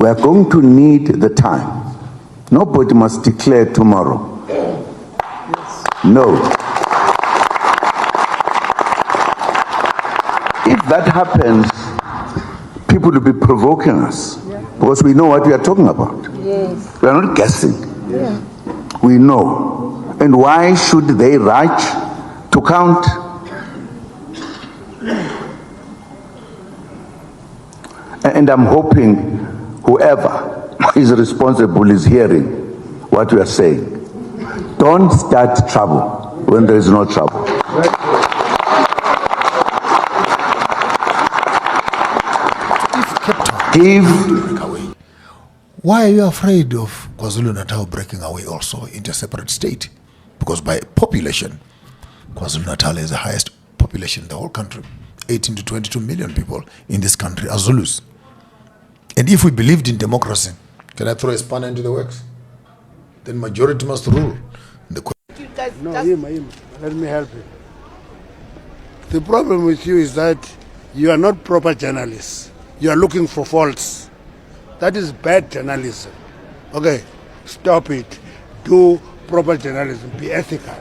We are going to need the time. Nobody must declare tomorrow. No. If that happens, people will be provoking us because we know what we are talking about. Yes. We are not guessing. Yeah. We know. And why should they rush to count? And I'm hoping whoever is responsible is hearing what we are saying. Don't start trouble when there is no trouble. Why are you afraid of KwaZulu-Natal breaking away also into a separate state? Because by population, KwaZulu-Natal is the highest population in the whole country. 18 to 22 million people in this country are Zulus. And if we believed in democracy, can I throw a spanner into the works? Then majority must rule. No, him. Let me help you. The problem with you is that you are not proper journalists. You are looking for faults. That is bad journalism. Okay, stop it. Do proper journalism. Be ethical.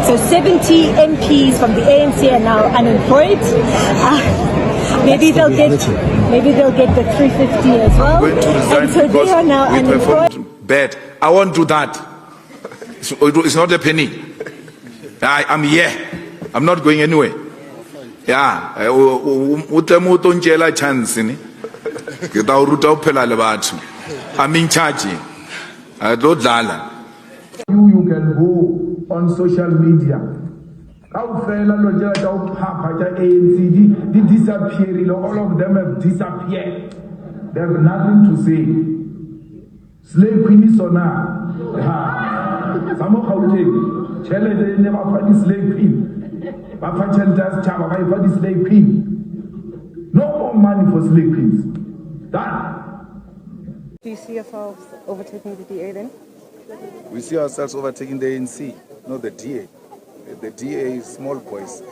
So 70 MPs from the ANC are now unemployed. Maybe they'll get the 350 as well. I'm going to resign and so they are now we unemployed. performed bad. I won't do that. It's not a penny. I'm here. I'm not going anywhere. Yeah, chance ni. I'm in charge. You can go on social media. All of them have disappeared. They have nothing to say. Slave queen is on some of Challenge never find slave queen. Slave queen. No more money for slave queens. Done. Do you see yourselves overtaking the DA then? We see ourselves overtaking the ANC, not the DA. The DA is small boys.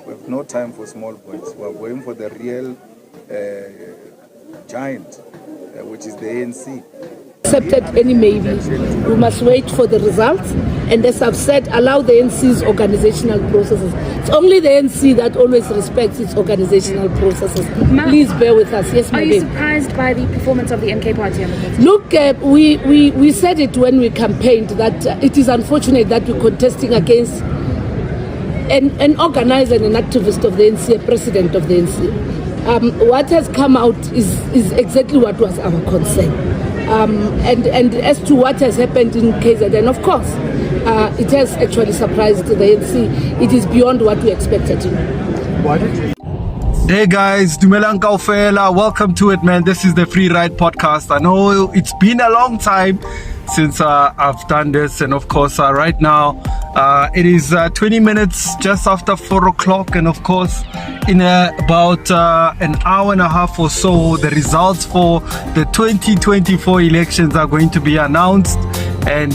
We have no time for small boys. We are going for the real giant, which is the ANC. Accepted any maybe. We must wait for the results, and as I've said, allow the NC's organizational processes. It's only the NC that always respects its organizational processes. Please bear with us. Yes, Are you surprised by the performance of the MK party on the contest? Look, we said it when we campaigned that it is unfortunate that we're contesting against an organizer and an activist of the NC, a president of the NC. What has come out is exactly what was our concern. And as to what has happened in KZN, of course, it has actually surprised the ANC. It is beyond what we expected. Hey guys, Dumelang Kaufela, welcome to it, man. This is the Free Ride Podcast. I know it's been a long time since I've done this, and of course right now it is 20 minutes just after 4 o'clock, and of course in about an hour and a half or so the results for the 2024 elections are going to be announced. And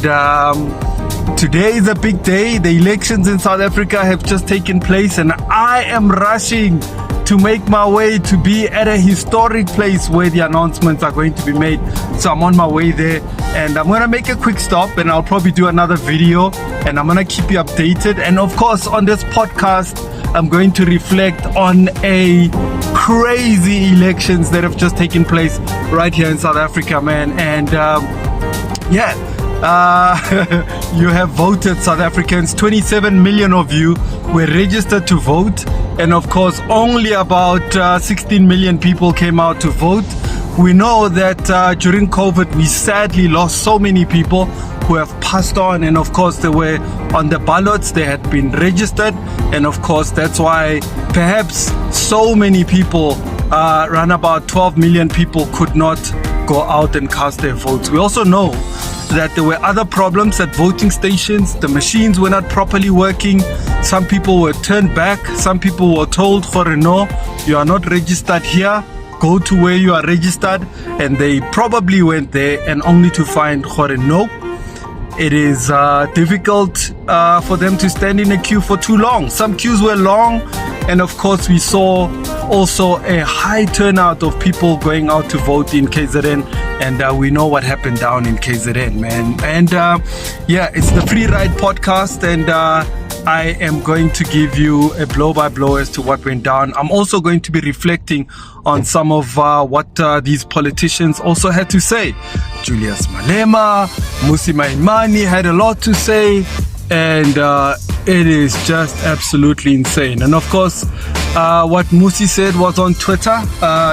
today is a big day. The elections in South Africa have just taken place, and I am rushing to make my way to be at a historic place where the announcements are going to be made. So I'm on my way there, and I'm gonna make a quick stop, and I'll probably do another video, and I'm gonna keep you updated. And of course on this podcast I'm going to reflect on a crazy elections that have just taken place right here in South Africa, man. And you have voted, South Africans. 27 million of you were registered to vote, and of course only about 16 million people came out to vote. We know that during COVID we sadly lost so many people who have passed on, and of course they were on the ballots, they had been registered, and of course that's why perhaps so many people, around about 12 million people, could not go out and cast their votes. We also know that there were other problems at voting stations. The machines were not properly working. Some people were turned back. Some people were told, no, you are not registered here, go to where you are registered. And they probably went there and only to find, no, it is difficult for them to stand in a queue for too long. Some queues were long, And of course, we saw also a high turnout of people going out to vote in KZN. And we know what happened down in KZN, man. And yeah, it's the Free Ride podcast. And I am going to give you a blow-by-blow as to what went down. I'm also going to be reflecting on some of what these politicians also had to say. Julius Malema, Musi Maimane had a lot to say, and it is just absolutely insane. And of course, what Musi said was on Twitter.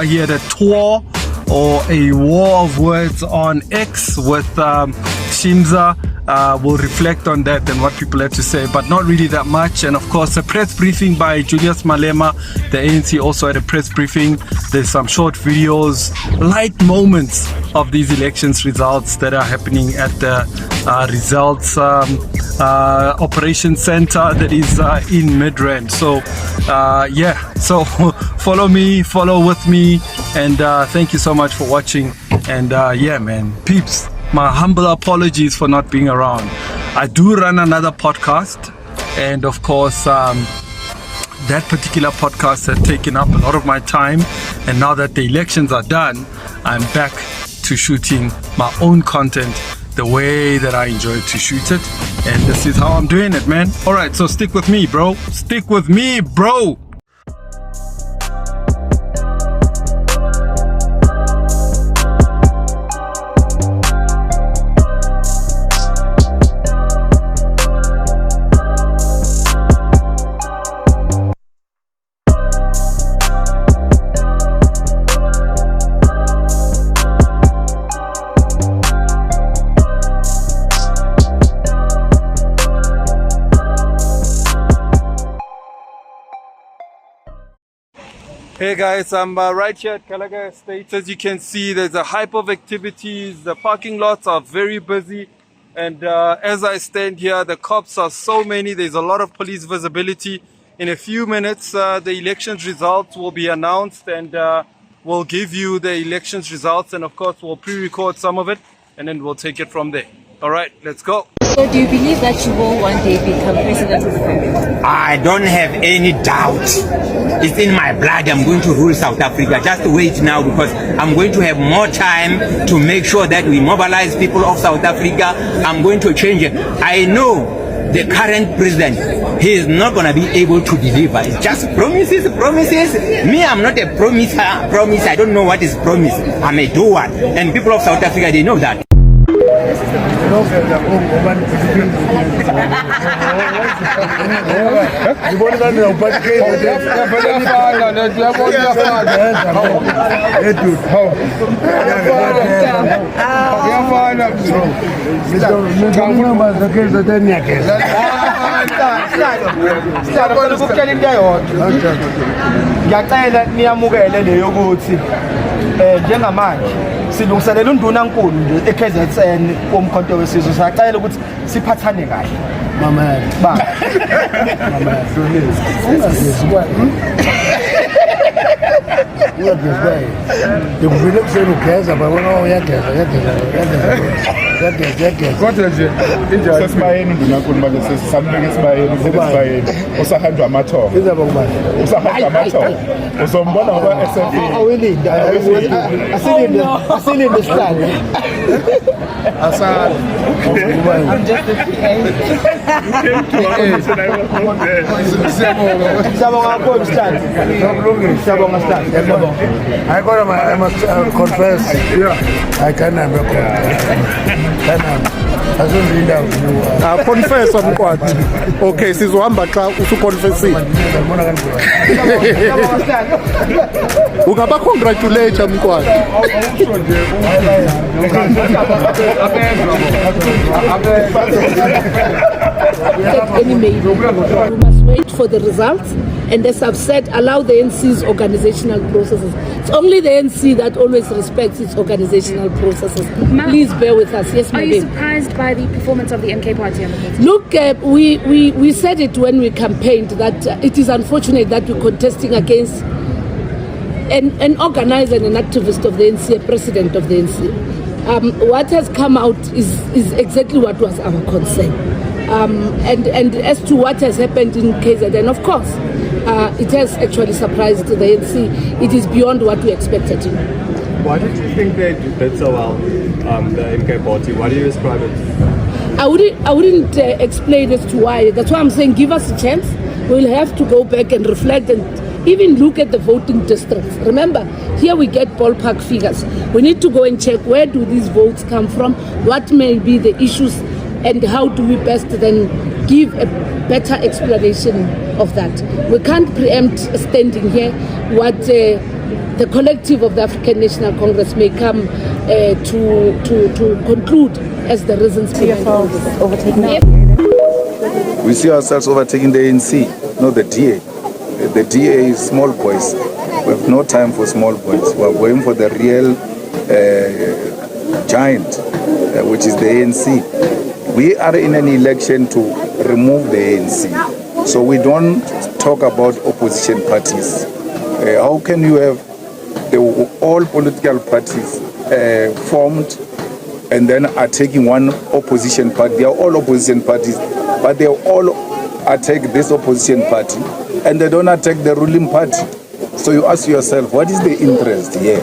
He had a tour or a war of words on X with Shimza. We'll reflect on that and what people had to say, but not really that much. And of course, a press briefing by Julius Malema. The ANC also had a press briefing. There's some short videos, light moments of these elections results that are happening at the results operation center that is in Midrand. So yeah, so follow me, follow with me, and thank you so much for watching. And yeah, man, peeps, my humble apologies for not being around. I do run another podcast, and of course that particular podcast had taken up a lot of my time, and now that the elections are done, I'm back to shooting my own content the way that I enjoy to shoot it, and this is how I'm doing it, man. All right, so stick with me, bro. Stick with me, bro. Hey guys, I'm right here at Kalaga Estate. As you can see, there's a hype of activities. The parking lots are very busy. And as I stand here, the cops are so many. There's a lot of police visibility. In a few minutes, the elections results will be announced, and we'll give you the elections results. And of course, we'll pre-record some of it, and then we'll take it from there. All right, let's go. So do you believe that you will one day become president of the country? I don't have any doubt. It's in my blood. I'm going to rule South Africa. Just wait now, because I'm going to have more time to make sure that we mobilize people of South Africa. I'm going to change it. I know the current president, he is not going to be able to deliver. It's just promises. Me, I'm not a promiser. I don't know what is promise. I'm a doer. And people of South Africa, they know that. Ngiyacela niyamukele leyo ukuthi njengamanje silungiselela undunankulu nje eKZN womkhonto wesizwe. Siyacela ukuthi siphathane kahle. Mama ba. Mama ungazizwa. Ngivile kuseni ugeza babona uyageza. Kodwa nje injalo sesibayeni undunankulu manje sesambeke esibayeni usahanjwa amathongo. Izaba kubani? Usahanjwa amathongo. Uzombona ngoba SF. Awelinda. Asilinde isihlalo. Asala. I'm just a I must confess. Yeah. I can never confess umkwati. Okay, sizohamba xa usuconfessile. Ungaba congratulate umkwati. We must wait for the results, and as I've said, allow the NC's organizational processes. It's only the NC that always respects its organizational processes. Please bear with us. Yes, are you surprised by the performance of the MK party? Look, we said it when we campaigned that it is unfortunate that we're contesting against an organizer and an activist of the NC, a president of the NC. What has come out is exactly what was our concern. And as to what has happened in KZN, of course, it has actually surprised the ANC. It is beyond what we expected. Why did you think they did so well, the MK party? Why do you ascribe it? I wouldn't explain as to why. That's why I'm saying give us a chance. We'll have to go back and reflect and even look at the voting districts. Remember, here we get ballpark figures. We need to go and check where do these votes come from, what may be the issues, and how do we best then give a better explanation of that. We can't preempt standing here what the collective of the African National Congress may come to conclude as the reasons behind all this. We see ourselves overtaking the ANC, not the DA. The DA is small boys. We have no time for small boys. We are going for the real giant, which is the ANC. We are in an election to remove the ANC. So we don't talk about opposition parties. How can you have all political parties formed and then are taking one opposition party? They are all opposition parties, but they all attack this opposition party and they don't attack the ruling party. So you ask yourself, what is the interest here?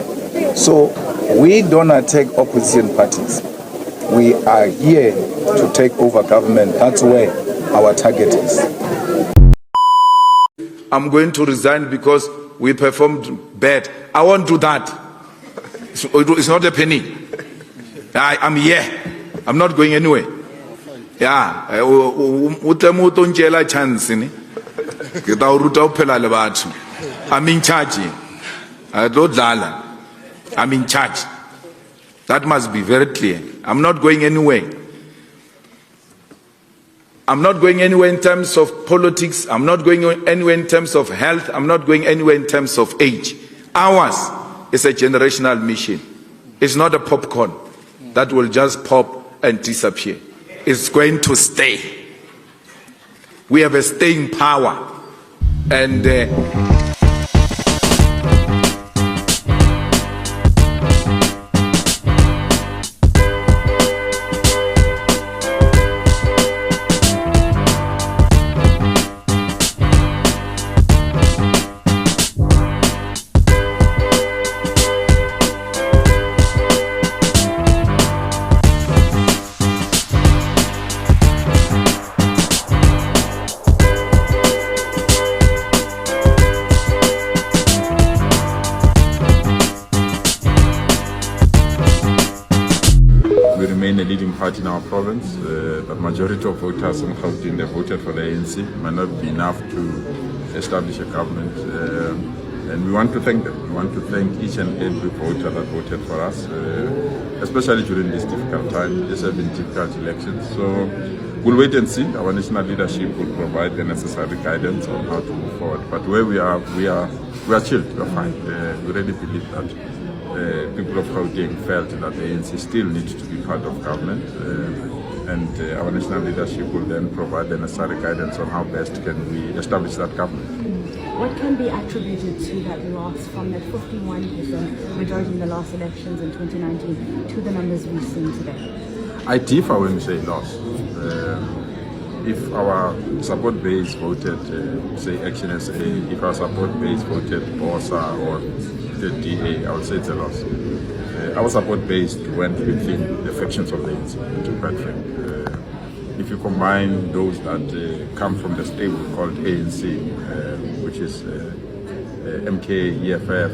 So we don't attack opposition parties. We are here to take over government. That's where our target is. I'm going to resign because we performed bad. I won't do that. It's not a penny. I'm here. I'm not going anywhere. Yeah. I'm in charge. I'm in charge. That must be very clear. I'm not going anywhere. I'm not going anywhere in terms of politics. I'm not going anywhere in terms of health. I'm not going anywhere in terms of age. Ours is a generational mission. It's not a popcorn that will just pop and disappear. It's going to stay. We have a staying power. And a leading party in our province. The majority of voters in Gauteng, they voted for the ANC. It might not be enough to establish a government. And we want to thank them. We want to thank each and every voter that voted for us, especially during this difficult time. These have been difficult elections. So we'll wait and see. Our national leadership will provide the necessary guidance on how to move forward. But where we are chilled. We are fine. We really believe that people of Gauteng felt that the ANC still needs to be part of government, and our national leadership will then provide the necessary guidance on how best can we establish that government. What can be attributed to that loss from that 51% majority in the last elections in 2019 to the numbers we've seen today? I differ when we say loss. If our support base voted, say Action SA, if our support base voted BOSA or the DA, I would say it's a loss. Our support base went within the factions of the ANC, to be quite frank. If you combine those that come from the stable called ANC, which is MK, EFF,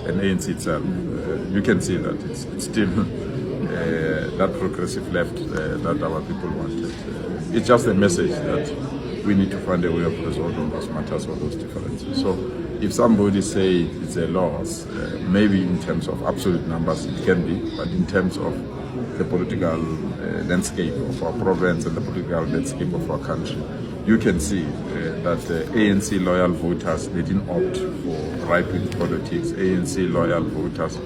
and ANC itself, you can see that it's still that progressive left that our people wanted. It's just a message that we need to find a way of resolving those matters or those differences. So if somebody say it's a loss, maybe in terms of absolute numbers it can be, but in terms of the political landscape of our province and the political landscape of our country, you can see that ANC loyal voters, they didn't opt for right-wing politics. ANC loyal voters,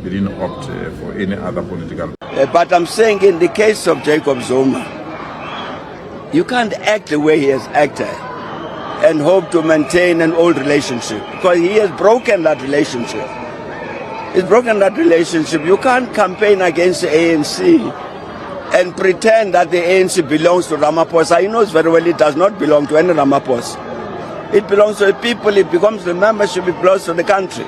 they didn't opt for any other political. But I'm saying in the case of Jacob Zuma, you can't act the way he has acted and hope to maintain an old relationship, because he has broken that relationship. He's broken that relationship. You can't campaign against the ANC and pretend that the ANC belongs to Ramaphosa. He knows very well it does not belong to any Ramaphosa. It belongs to the people, it becomes the membership, it belongs to the country.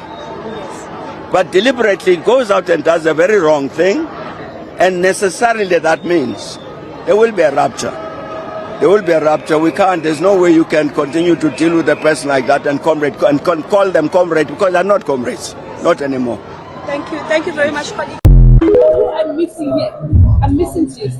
But deliberately it goes out and does a very wrong thing, and necessarily that means there will be a rupture. There will be a rupture. We can't, there's no way you can continue to deal with a person like that and comrade and call them comrade, because they're not comrades, not anymore. Thank you very much, colleague. I'm missing here. I'm missing this.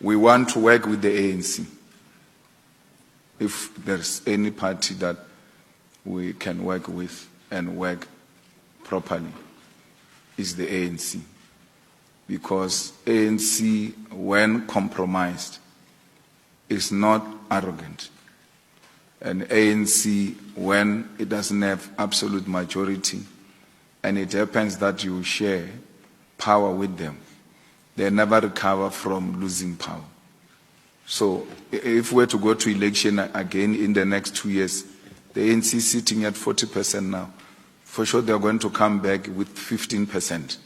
We want to work with the ANC. If there's any party that we can work with and work properly, is the ANC. Because ANC, when compromised, is not arrogant. And ANC, when it doesn't have absolute majority, and it happens that you share power with them, they never recover from losing power. So if we're to go to election again in the next 2 years, the ANC is sitting at 40% now. For sure they're going to come back with 15%.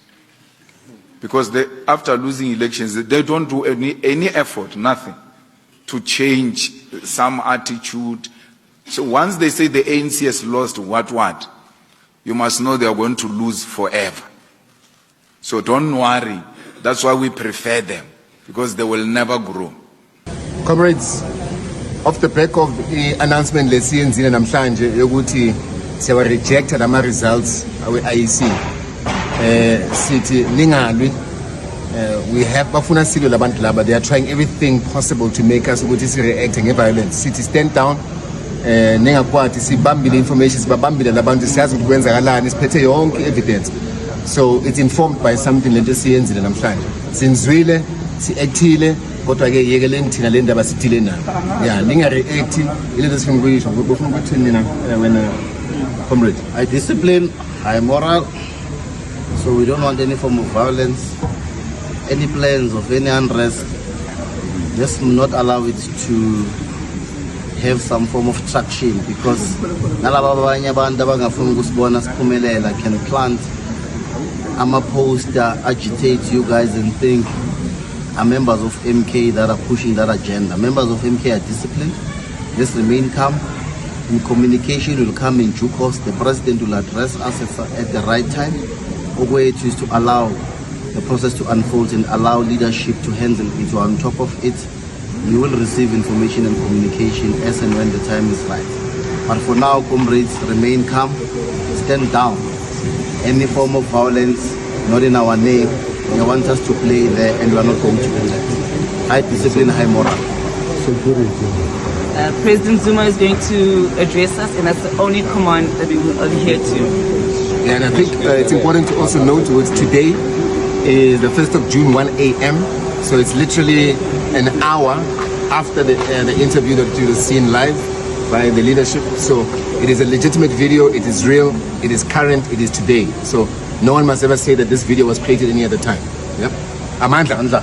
Because after losing elections, they don't do any effort, nothing, to change some attitude. So once they say the ANC has lost what, you must know they are going to lose forever. So don't worry. That's why we prefer them, because they will never grow. Comrades, off the back of the announcement lesiyenzile namhlanje yokuthi siyawa rejected ama results awe IEC, sithi ningalwi, we have bafuna silwe labantu laba, they are trying everything possible to make us ukuthi si react ngeviolence. Sithi stand down, ningakwati sibambile information, sibabambile labantu, siyazi ukuthi kwenzakalani, siphethe yonke evidence. So it's informed by something lento siyenzile namhlanje. Sinzwile, si-actile, kodwa ke yekeleni thina le ndaba sithile nayo. Yeah, ninga-react, ilento sifuna ukuyisho. Bofuna ukuthi nina wena comrade. High discipline, high moral. So we don't want any form of violence, any plans of any unrest. Just not allow it to have some form of traction, because nalaba abanye abantu abangafuna ukusibona siphumelela can plant poster, agitate you guys and think are members of MK that are pushing that agenda. Members of MK are disciplined. Just remain calm. And communication will come in due course. The president will address us at the right time. Our way is to allow the process to unfold and allow leadership to handle it. On top of it, you will receive information and communication as and when the time is right. But for now, comrades, remain calm, stand down. Any form of violence, not in our name. They want us to play there, and we are not going to do that. High discipline, high moral. President Zuma is going to address us, and that's the only command that we will adhere to. Yeah, and I think it's important to also note that today is the 1st of June, 1 a.m. So it's literally an hour after the interview that you have seen live by the leadership. So it is a legitimate video, it is real, it is current, it is today. So no one must ever say that this video was created any other time. Yep. Amandla.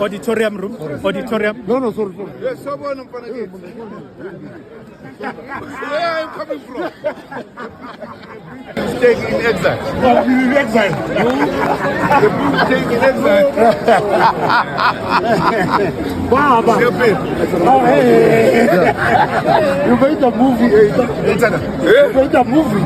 auditorium room. Auditorium. No, sorry. Yes, someone in front of you. Where I'm coming from? Staying in exile. Oh, you in exile. The people staying in exile. Wow, Oh, hey. You made a movie. You made a movie.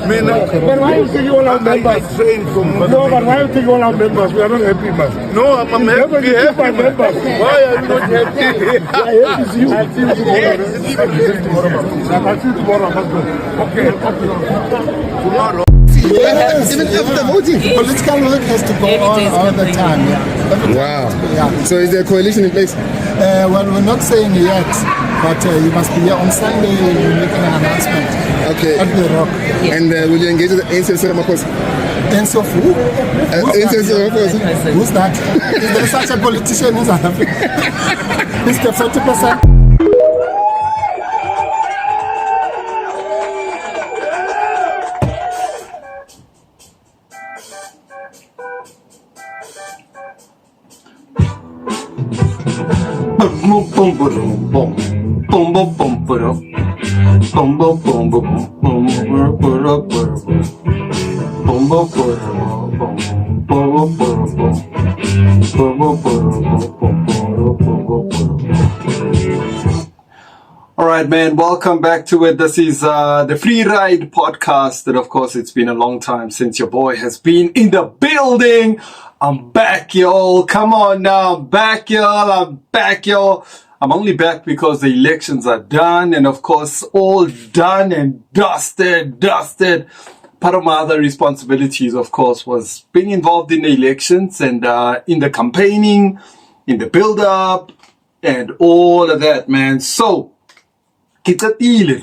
Man, but why you take all our members? I trained for movie. No, but why you take all our members? We are not happy, man. No, I'm happy. My members. Why are you not happy? I hate you. I'll see you tomorrow. I'll see you tomorrow. Okay. Tomorrow. Yes, even after voting, political work has to go on all the time. Wow. So is there a coalition in place? Well, we're not saying yet, but you must be here on Sunday. We're making an announcement. Okay. At the Rock. And will you engage with the ANC of Ramaphosa? ANC of who? Who's that? Is there such a politician in South Africa? Is the 40%? All right, man, welcome back to it. This is the Free Ride podcast. And of course, it's been a long time since your boy has been in the building. I'm back, y'all. Come on now. I'm back, y'all. I'm only back because the elections are done. And of course, all done and dusted. Part of my other responsibilities, of course, was being involved in the elections and in the campaigning, in the build-up, and all of that, man. So, ke qetile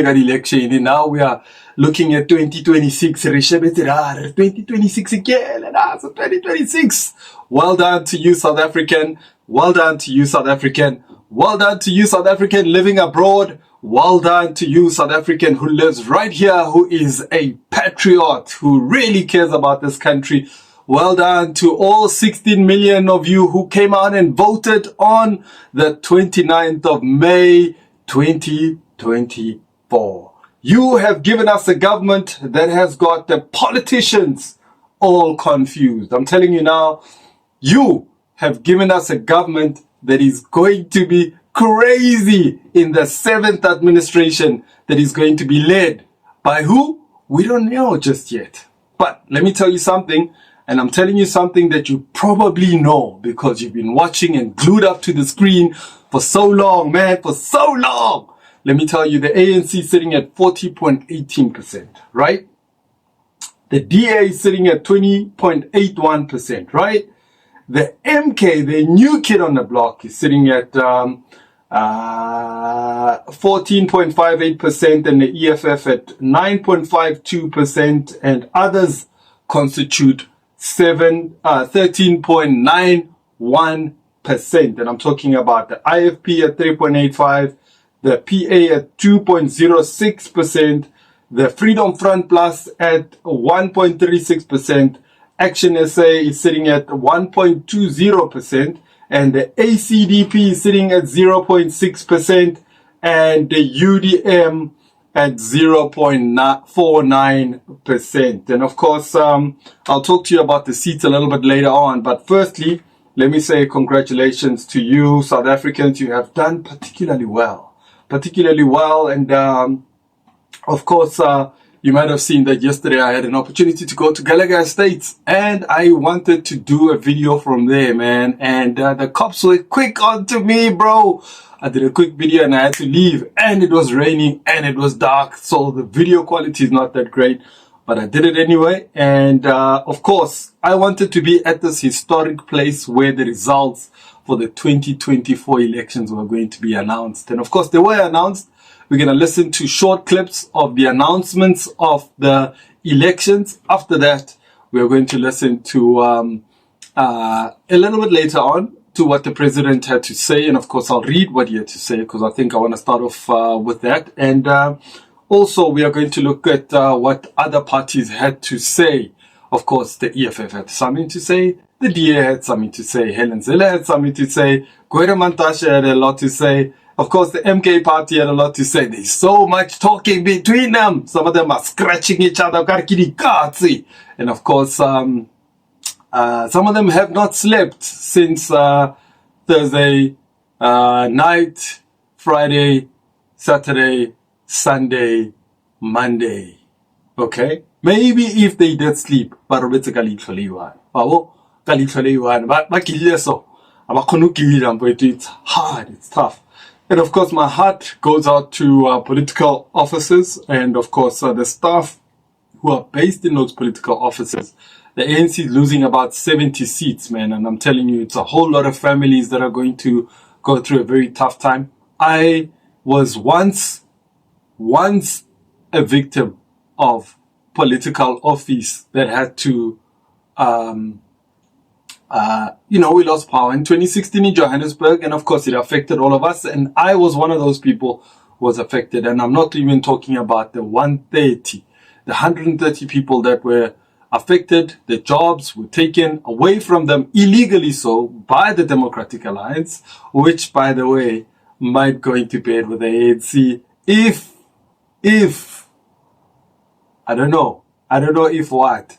ka election, and now we are looking at 2026. 2026 again, and so 2026. Well done to you, South African. Well done to you, South African. Well done to you, South African living abroad. Well done to you, South African who lives right here, who is a patriot, who really cares about this country. Well done to all 16 million of you who came out and voted on the 29th of May, 2024. You have given us a government that has got the politicians all confused. I'm telling you now, you have given us a government that is going to be crazy in the 7th administration that is going to be led by who? We don't know just yet. But let me tell you something, and I'm telling you something that you probably know because you've been watching and glued up to the screen for so long, man, for so long. Let me tell you, the ANC is sitting at 40.18%, right? The DA is sitting at 20.81%, right? The MK, the new kid on the block, is sitting at 14.58%, and the EFF at 9.52%, and others constitute 13.91%. And I'm talking about the IFP at 3.85%, the PA at 2.06%, the Freedom Front Plus at 1.36%, Action SA is sitting at 1.20%, and the ACDP is sitting at 0.6%, and the UDM at 0.49%. And of course, I'll talk to you about the seats a little bit later on. But firstly, let me say congratulations to you, South Africans. You have done particularly well. And of course, you might have seen that yesterday I had an opportunity to go to Gallagher Estates, and I wanted to do a video from there, man. And the cops were quick onto me, bro. I did a quick video and I had to leave, and it was raining and it was dark, so the video quality is not that great, but I did it anyway. And of course, I wanted to be at this historic place where the results for the 2024 elections were going to be announced. And of course, they were announced. We're going to listen to short clips of the announcements of the elections. After that, we're going to listen to a little bit later on to what the president had to say. And of course, I'll read what he had to say because I think I want to start off with that. And also, we are going to look at what other parties had to say. Of course, the EFF had something to say. The DA had something to say. Helen Zille had something to say. Gwede Mantashe had a lot to say. Of course, the MK party had a lot to say. There's so much talking between them. Some of them are scratching each other. And of course, some of them have not slept since Thursday night, Friday, Saturday, Sunday, Monday. Okay? Maybe if they did sleep, but it's hard, it's tough. And of course, my heart goes out to political officers and of course the staff who are based in those political offices. The ANC is losing about 70 seats, man, and I'm telling you, it's a whole lot of families that are going to go through a very tough time. I was once a victim of political office that had to, we lost power in 2016 in Johannesburg, and of course it affected all of us, and I was one of those people who was affected, and I'm not even talking about the 130 people that were affected. The jobs were taken away from them illegally so by the Democratic Alliance, which, by the way, might go into bed with the ANC if I don't know if what,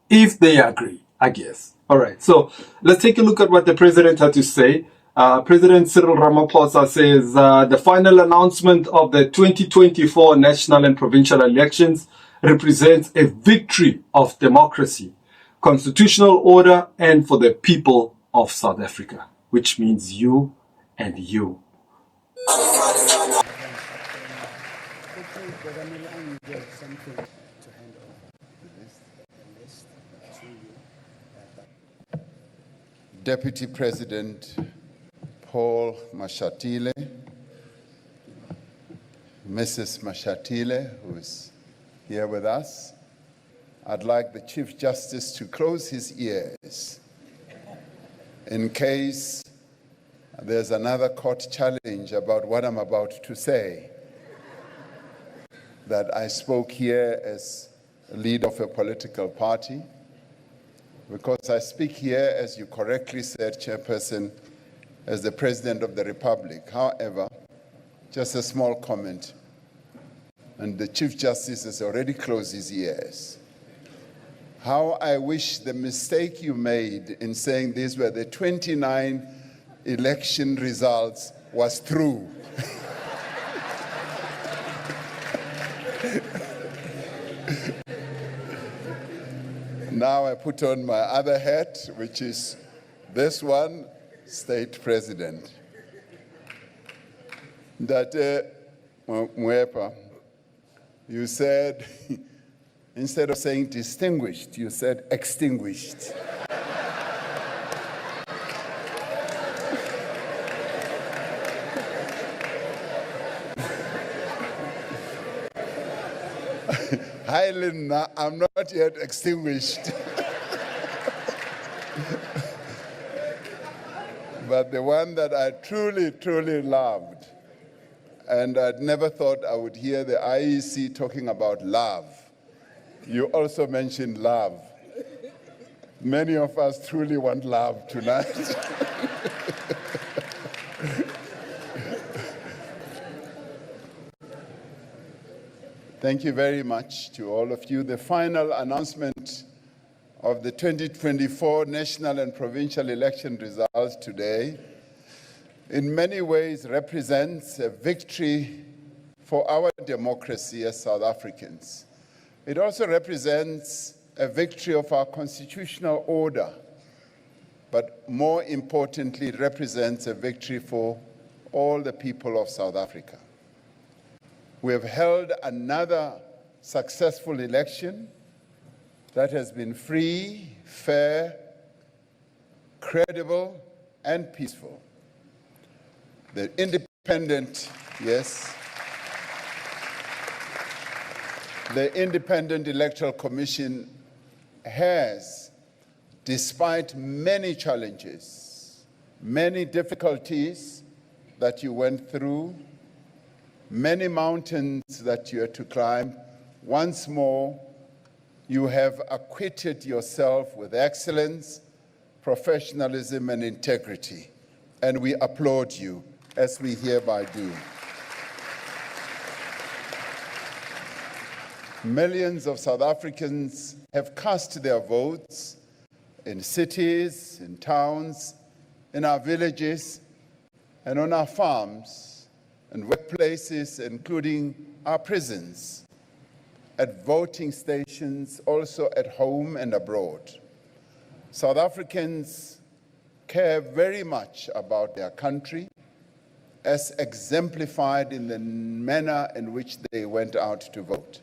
if they agree, I guess. All right, so let's take a look at what the president had to say. President Cyril Ramaphosa says the final announcement of the 2024 national and provincial elections represents a victory of democracy, constitutional order, and for the people of South Africa, which means you and you. Deputy President Paul Mashatile, Mrs. Mashatile, who is here with us. I'd like the Chief Justice to close his ears in case there's another court challenge about what I'm about to say, that I spoke here as a leader of a political party, because I speak here, as you correctly said, Chairperson, as the President of the Republic. However, just a small comment, and the Chief Justice has already closed his ears. How I wish the mistake you made in saying these were the 29 election results was true. Now I put on my other hat, which is this one, State President. That Mwepa, you said, instead of saying distinguished, you said extinguished. Hi, Linda, I'm not yet extinguished. But the one that I truly, truly loved, and I'd never thought I would hear the IEC talking about love. You also mentioned love. Many of us truly want love tonight. Thank you very much to all of you. The final announcement of the 2024 national and provincial election results today in many ways represents a victory for our democracy as South Africans. It also represents a victory of our constitutional order, but more importantly, it represents a victory for all the people of South Africa. We have held another successful election that has been free, fair, credible, and peaceful. The independent, yes, the Independent Electoral Commission has, despite many challenges, many difficulties that you went through, many mountains that you had to climb, once more, you have acquitted yourself with excellence professionalism, and integrity, and we applaud you, as we hereby do. Millions of South Africans have cast their votes in cities, in towns, in our villages, and on our farms and workplaces, including our prisons, at voting stations, also at home and abroad. South Africans care very much about their country, as exemplified in the manner in which they went out to vote.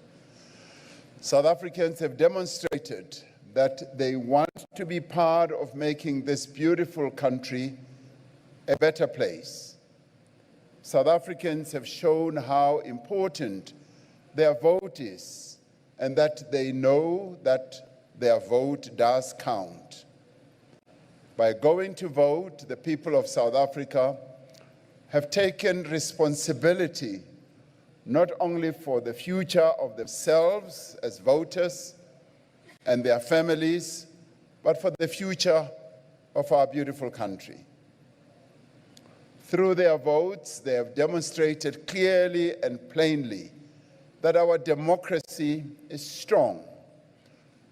South Africans have demonstrated that they want to be part of making this beautiful country a better place. South Africans have shown how important their vote is, and that they know that their vote does count. By going to vote, the people of South Africa have taken responsibility not only for the future of themselves as voters and their families, but for the future of our beautiful country. Through their votes, they have demonstrated clearly and plainly that our democracy is strong,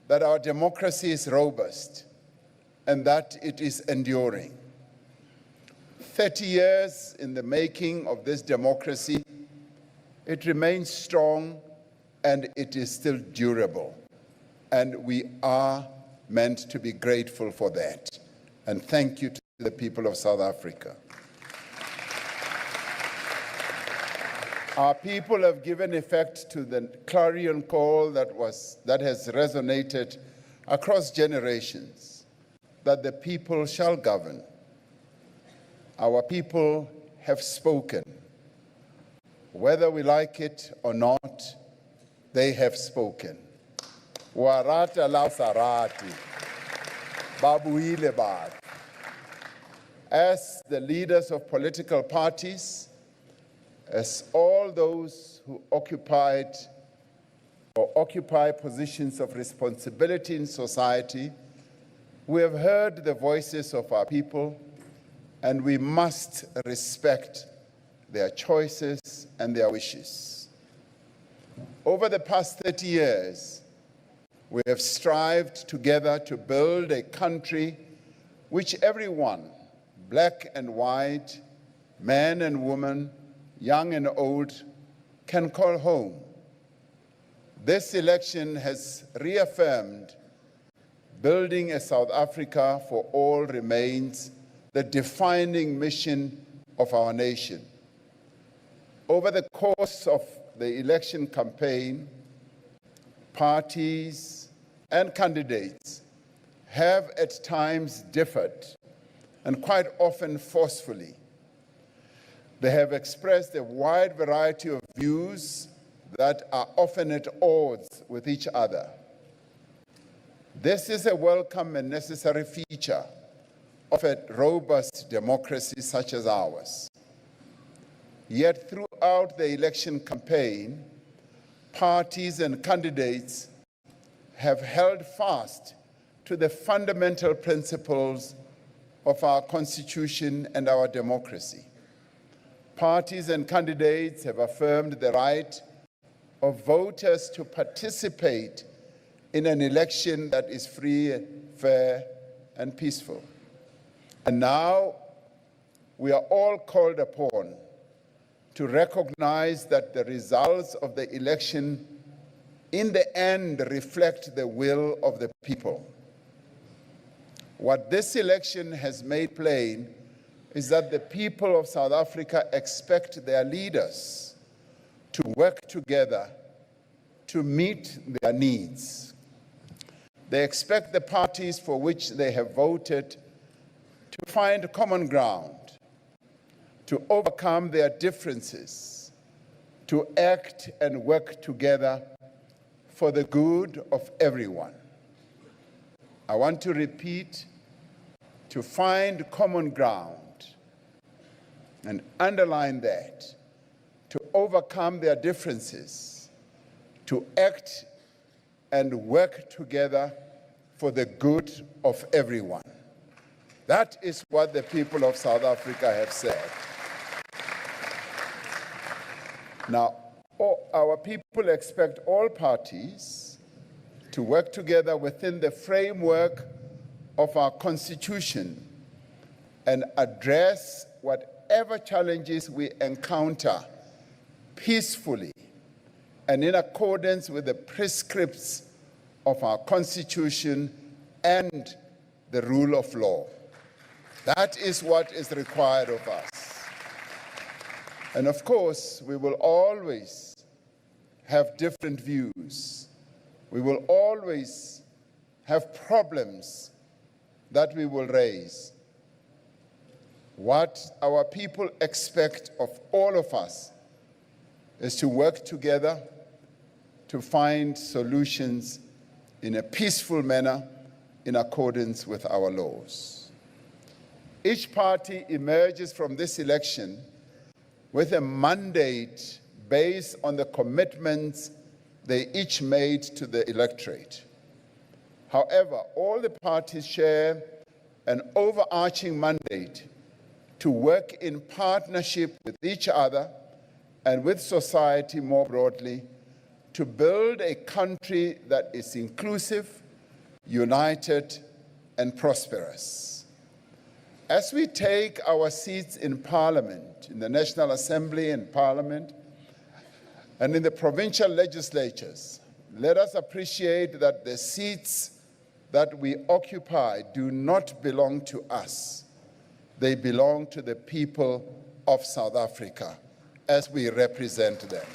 that our democracy is robust, and that it is enduring. 30 years in the making of this democracy, it remains strong and it is still durable. And we are meant to be grateful for that. And thank you to the people of South Africa. Our people have given effect to the clarion call that has resonated across generations, that the people shall govern. Our people have spoken. Whether we like it or not, they have spoken. Warata la sarati, babuile bad. As the leaders of political parties, as all those who occupied or occupy positions of responsibility in society, we have heard the voices of our people, and we must respect their choices and their wishes. Over the past 30 years, we have strived together to build a country which everyone, black and white, man and woman, young and old, can call home. This election has reaffirmed building a South Africa for all remains the defining mission of our nation. Over the course of the election campaign, parties and candidates have at times differed, and quite often forcefully. They have expressed a wide variety of views that are often at odds with each other. This is a welcome and necessary feature of a robust democracy such as ours. Yet throughout the election campaign, parties and candidates have held fast to the fundamental principles of our Constitution and our democracy. Parties and candidates have affirmed the right of voters to participate in an election that is free, fair, and peaceful. And now we are all called upon to recognize that the results of the election in the end reflect the will of the people. What this election has made plain is that the people of South Africa expect their leaders to work together to meet their needs. They expect the parties for which they have voted to find common ground, to overcome their differences, to act and work together for the good of everyone. I want to repeat, to find common ground, and underline that, to overcome their differences, to act and work together for the good of everyone. That is what the people of South Africa have said. Now, our people expect all parties to work together within the framework of our Constitution and address whatever challenges we encounter peacefully and in accordance with the prescripts of our Constitution and the rule of law. That is what is required of us. And of course, we will always have different views. We will always have problems that we will raise. What our people expect of all of us is to work together to find solutions in a peaceful manner in accordance with our laws. Each party emerges from this election with a mandate based on the commitments they each made to the electorate. However, all the parties share an overarching mandate to work in partnership with each other and with society more broadly to build a country that is inclusive, united, and prosperous. As we take our seats in Parliament, in the National Assembly and Parliament, and in the provincial legislatures, let us appreciate that the seats that we occupy do not belong to us. They belong to the people of South Africa as we represent them.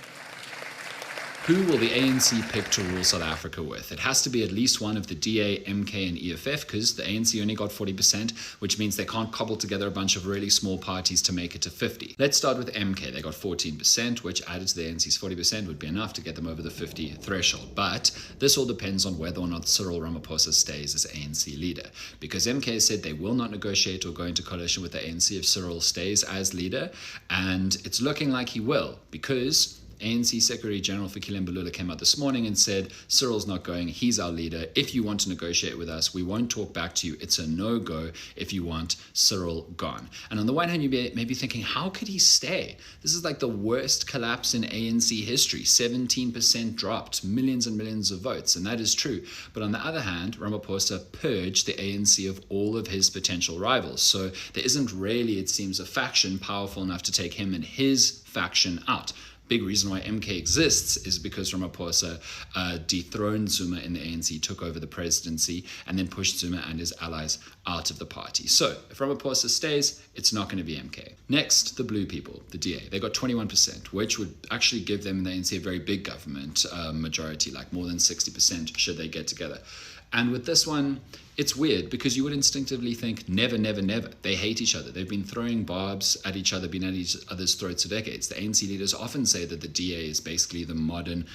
Who will the ANC pick to rule South Africa with? It has to be at least one of the DA, MK and EFF, because the ANC only got 40%, which means they can't cobble together a bunch of really small parties to make it to 50. Let's start with MK. They got 14%, which added to the ANC's 40% would be enough to get them over the 50 threshold. But this all depends on whether or not Cyril Ramaphosa stays as ANC leader, because MK said they will not negotiate or go into coalition with the ANC if Cyril stays as leader, and it's looking like he will, because ANC Secretary General Fikile Mbalula came out this morning and said, Cyril's not going, he's our leader. If you want to negotiate with us, we won't talk back to you. It's a no-go if you want Cyril gone. And on the one hand, you may be thinking, how could he stay? This is like the worst collapse in ANC history. 17% dropped, millions and millions of votes, and that is true. But on the other hand, Ramaphosa purged the ANC of all of his potential rivals. So there isn't really, it seems, a faction powerful enough to take him and his faction out. Big reason why MK exists is because Ramaphosa dethroned Zuma in the ANC, took over the presidency, and then pushed Zuma and his allies out of the party. So if Ramaphosa stays, it's not going to be MK. Next, the blue people, the DA. They got 21%, which would actually give them in the ANC a very big government majority, like more than 60% should they get together. And with this one, it's weird because you would instinctively think never, never, never. They hate each other. They've been throwing barbs at each other, been at each other's throats for decades. The ANC leaders often say that the DA is basically the modern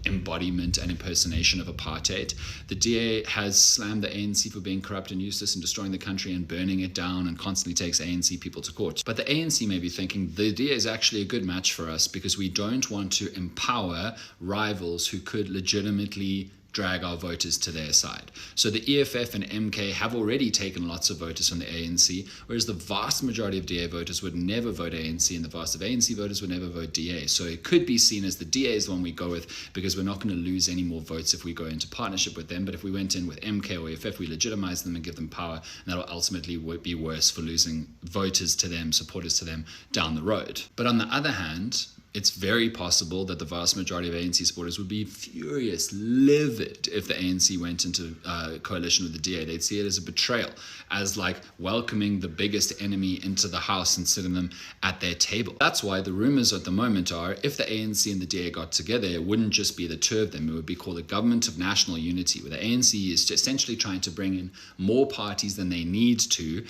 embodiment and impersonation of apartheid. The DA has slammed the ANC for being corrupt and useless and destroying the country and burning it down and constantly takes ANC people to court. But the ANC may be thinking the DA is actually a good match for us because we don't want to empower rivals who could legitimately drag our voters to their side. So the EFF and MK have already taken lots of voters from the ANC, whereas the vast majority of DA voters would never vote ANC and the vast of ANC voters would never vote DA. So it could be seen as the DA is the one we go with because we're not going to lose any more votes if we go into partnership with them. But if we went in with MK or EFF, we legitimize them and give them power, and that'll ultimately be worse for losing voters to them, supporters to them down the road. But on the other hand, it's very possible that the vast majority of ANC supporters would be furious, livid, if the ANC went into coalition with the DA. They'd see it as a betrayal, as like welcoming the biggest enemy into the house and sitting them at their table. That's why the rumors at the moment are, if the ANC and the DA got together, it wouldn't just be the two of them. It would be called a government of national unity, where the ANC is essentially trying to bring in more parties than they need to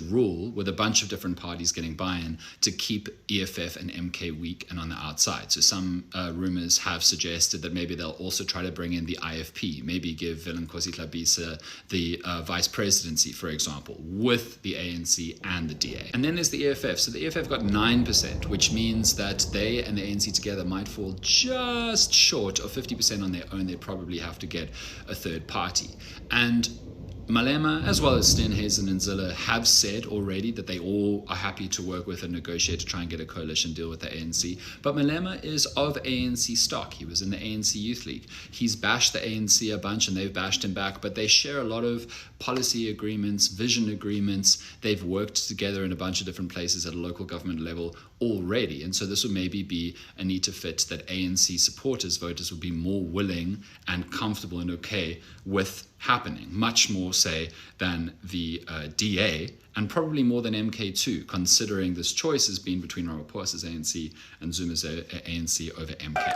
rule, with a bunch of different parties getting buy-in to keep EFF and MK weak and on the outside. So some rumors have suggested that maybe they'll also try to bring in the IFP, maybe give Willem Kosziklabisa the vice presidency, for example, with the ANC and the DA. And then there's the EFF. So the EFF got 9%, which means that they and the ANC together might fall just short of 50% on their own. They'd probably have to get a third party. And Malema, as well as Steenhuisen and Zille, have said already that they all are happy to work with and negotiate to try and get a coalition deal with the ANC. But Malema is of ANC stock. He was in the ANC Youth League. He's bashed the ANC a bunch and they've bashed him back, but they share a lot of policy agreements, vision agreements. They've worked together in a bunch of different places at a local government level already. And so this will maybe be a neater fit that ANC supporters, voters, will be more willing and comfortable and okay with happening, much more, say, than the DA, and probably more than MK2, considering this choice has been between Ramaphosa's ANC and Zuma's ANC over MK.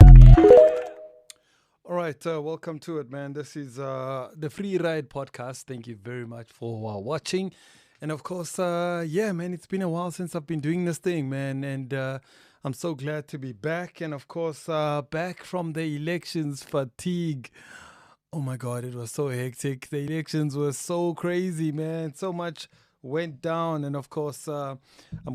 All right, welcome to it, man. This is the Free Ride podcast. Thank you very much for watching. And of course, yeah, man, it's been a while since I've been doing this thing, man. And I'm so glad to be back. And of course, back from the elections fatigue. Oh my God, it was so hectic. The elections were so crazy, man. So much went down. And of course, I'm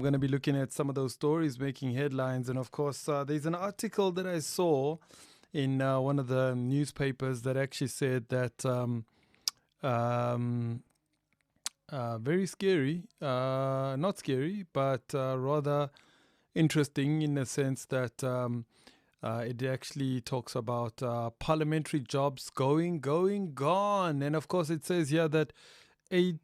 going to be looking at some of those stories making headlines. And of course, there's an article that I saw in one of the newspapers that actually said that very scary, not scary, but rather interesting in the sense that it actually talks about parliamentary jobs going, gone. And of course, it says here that a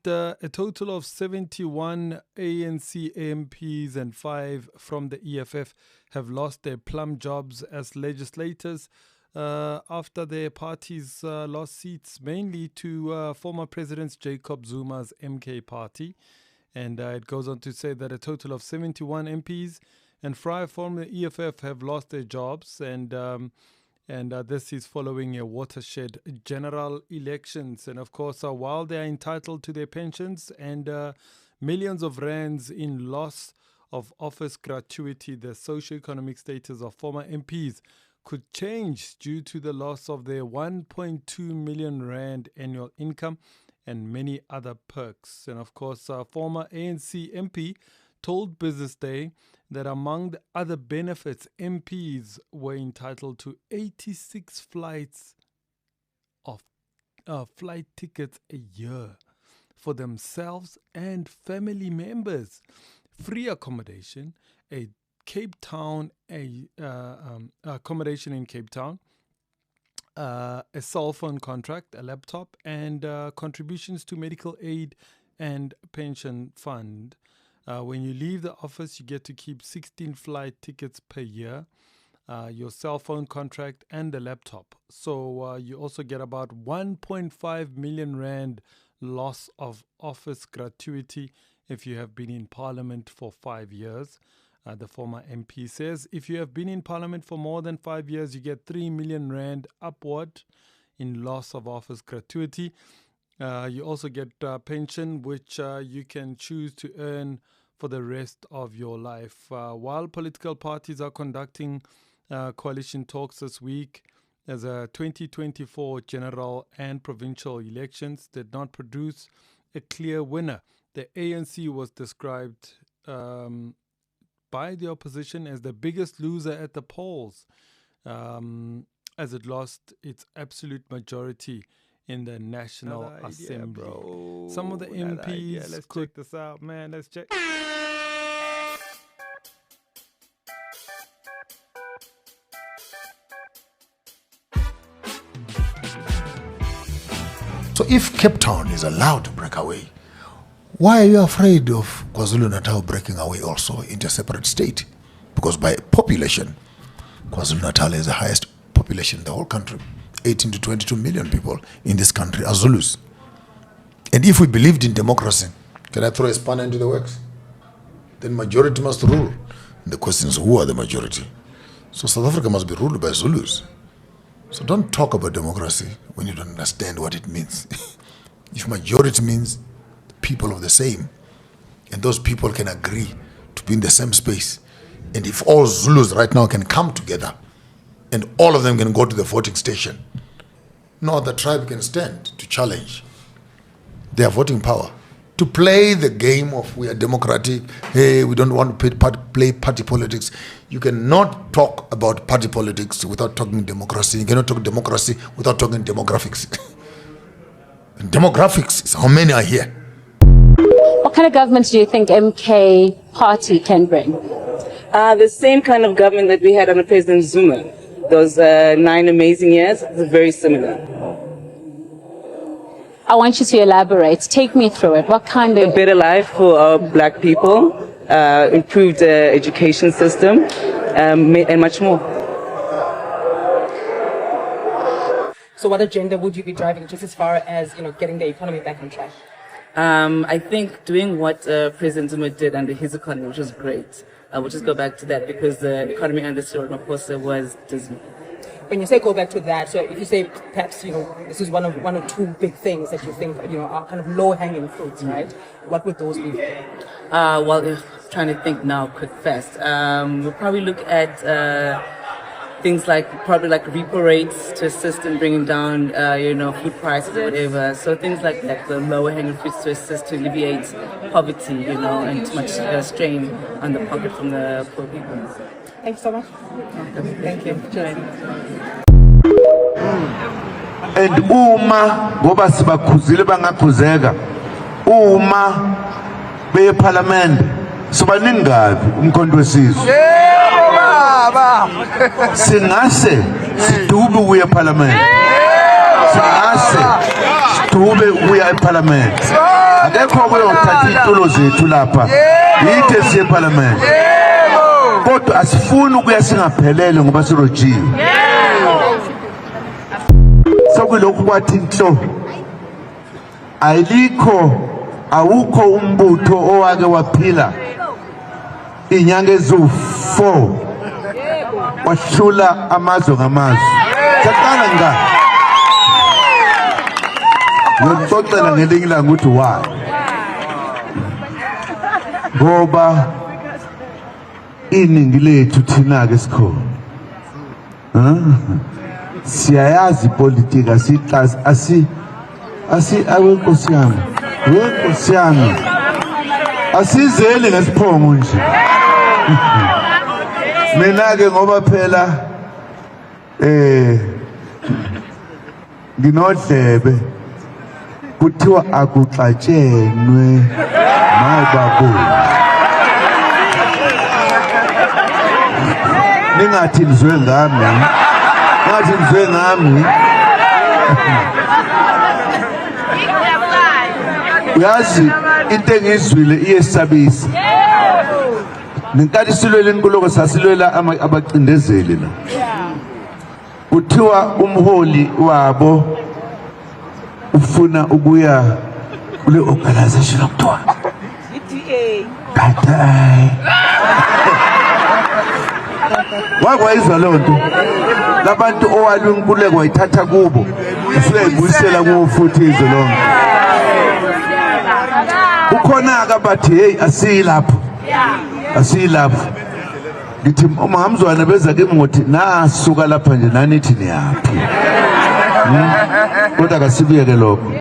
total of 71 ANC MPs and 5 from the EFF have lost their plum jobs as legislators after their parties lost seats, mainly to former President Jacob Zuma's MK party. And it goes on to say that a total of 71 MPs and 5 from the EFF have lost their jobs, and this is following a watershed general elections. And of course, while they are entitled to their pensions and millions of rands in loss of office gratuity, the socio-economic status of former MPs could change due to the loss of their 1.2 million rand annual income and many other perks. And of course, former ANC MP told Business Day that among the other benefits, MPs were entitled to 86 flights of flight tickets a year for themselves and family members, free accommodation, a Cape Town, accommodation in Cape Town, a cell phone contract, a laptop, and contributions to medical aid and pension fund. When you leave the office, you get to keep 16 flight tickets per year, your cell phone contract, and a laptop. So you also get about 1.5 million rand loss of office gratuity if you have been in Parliament for 5 years. The former MP says if you have been in Parliament for more than 5 years, you get 3 million rand upward in loss of office gratuity. You also get pension, which you can choose to earn for the rest of your life. While political parties are conducting coalition talks this week, as a 2024 general and provincial elections did not produce a clear winner, the ANC was described by the opposition as the biggest loser at the polls, as it lost its absolute majority in the National Assembly. Some of the MPs. Let's check this out, man. Let's check. So if Cape Town is allowed to break away, why are you afraid of KwaZulu-Natal breaking away also into a separate state? Because by population, KwaZulu-Natal is the highest population in the whole country. 18 to 22 million people in this country are Zulus. And if we believed in democracy, can I throw a spanner into the works? Then majority must rule. And the question is, who are the majority? So South Africa must be ruled by Zulus. So don't talk about democracy when you don't understand what it means. If majority means people of the same, and those people can agree to be in the same space, and if all Zulus right now can come together, and all of them can go to the voting station, no other tribe can stand to challenge their voting power. To play the game of we are democratic, hey, we don't want to play party politics. You cannot talk about party politics without talking democracy. You cannot talk democracy without talking demographics. And demographics is how many are here. What kind of government do you think MK party can bring? The same kind of government that we had under President Zuma. Those 9 amazing years, it's very similar. I want you to elaborate. Take me through it. What kind of... A better life for our black people, improved education system, and much more. So what agenda would you be driving just as far as, getting the economy back on track? I think doing what President Zuma did under his economy, which was great. We'll just go back to that because the economy under Cyril Ramaphosa was dismal. When you say go back to that, so if you say perhaps, this is one or two big things that you think, are kind of low-hanging fruits, right? What would those be? Well, if trying to think now, quick, fast. We'll probably look at things like repo rates to assist in bringing down, food prices or whatever. So things like that, the lower hanging fruits to assist to alleviate poverty, and too much strain on the pocket from the poor people. Thanks so much. Thank you. And uma ngoba sibakhuzile bangakhuzeka uma beye parliament sibaningi kabi umkhonto wesizwe singase sidube uye parliament singase sidube uya eparliament akekho kuyothatha itulo zethu lapha yithe siye parliament kodwa asifuni ukuya singaphelele ngoba sirojiwe sokulokhu kwathi inhlo awukho umbutho owake waphila inyanga ezu4 wahlula amazwe ngamazwe saqala nga ngixoxela ngelinye ilanga ukuthi why ngoba iningi lethu thina ke sikhona siyayazi politika awenkosi yami asizeli ngesiphongo nje mina ke ngoba phela nginodlebe kuthiwa akuxatshenwe mawubabu ningathi nizwe ngami uyazi into engizwile iyesabisa nenkathi silwela inkululeko sasilwela abacindezeli la kuthiwa umholi wabo ufuna ukuya kule organization okuthiwa wakwayizwa loo nto labantu owalwa inkululeko wayithatha kubo usuyayibuyisela kuwo futhi izwe lonke ukhona-ke bathi heyi asiyilapho ngithi umahamzwana beza kimi ngothi nasuka lapha nje nanithi niyaphi kodwa kasibuyeke lokho